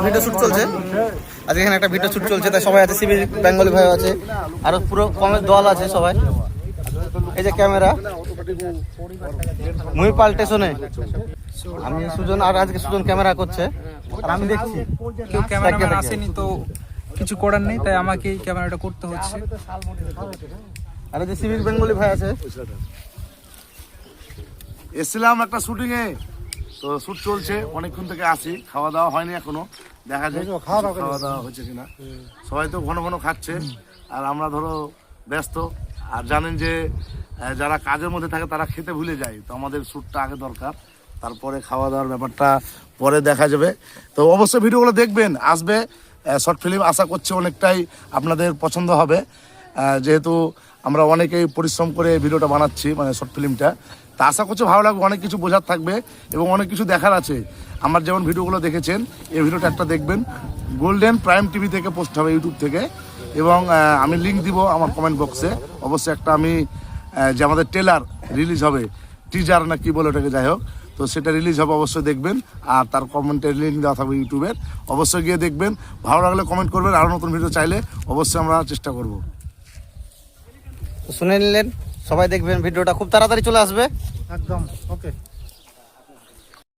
Video shoot চলছে। আজকে এখানে একটা ভিডিও শুট চলছে, তাই সবাই আছে, সিভিল বেঙ্গলি ভাই আছে, আরো পুরো কমের দল আছে সবাই। এই যে ক্যামেরা মুইপাল স্টেশনে আমি সুজন, আর আজকে সুজন ক্যামেরা করছে আর আমি দেখছি কেউ ক্যামেরাম্যান আসেনি তো কিছু করার নেই, তাই আমাকে এই ক্যামেরাটা করতে হচ্ছে। আর এই যে সিভিল বেঙ্গলি ভাই আছে। এসছিলাম একটা শুটিং এ, তো শুট চলছে, অনেকক্ষণ থেকে আসি, খাওয়া দাওয়া হয়নি এখনো, দেখা যায় খাওয়া দাওয়া হচ্ছে কিনা। সবাই তো ঘন ঘন খাচ্ছে আর আমরা ধরো ব্যস্ত, আর জানেন যে যারা কাজের মধ্যে থাকে তারা খেতে ভুলে যায়, তো আমাদের শ্যুটটা আগে দরকার, তারপরে খাওয়া দাওয়ার ব্যাপারটা পরে দেখা যাবে। তো অবশ্যই ভিডিওগুলো দেখবেন, আসবে শর্ট ফিল্ম, আশা করছি অনেকটাই আপনাদের পছন্দ হবে, যেহেতু আমরা অনেকেই পরিশ্রম করে ভিডিওটা বানাচ্ছি, মানে শর্ট ফিল্মটা, তা আশা করছি ভালো লাগবে, অনেক কিছু বোঝার থাকবে এবং অনেক কিছু দেখার আছে। আমার যেমন ভিডিওগুলো দেখেছেন, এই ভিডিওটা একটা দেখবেন, গোল্ডেন প্রাইম টিভি থেকে পোস্ট হবে, ইউটিউব থেকে, এবং আমি লিঙ্ক দিব আমার কমেন্ট বক্সে। অবশ্যই একটা আমি যে আমাদের ট্রেলার রিলিজ হবে, টিজার না কি বলে ওটাকে, যাই হোক, তো সেটা রিলিজ হবে, অবশ্যই দেখবেন। আর তার কমেন্টের লিঙ্ক দেওয়া থাকবে ইউটিউবের, অবশ্যই গিয়ে দেখবেন। ভালো লাগলে কমেন্ট করবেন, আরও নতুন ভিডিও চাইলে অবশ্যই আমরা চেষ্টা করব। শুনে নিলেন, সবাই দেখবেন, ভিডিওটা খুব তাড়াতাড়ি চলে আসবে একদম ওকে।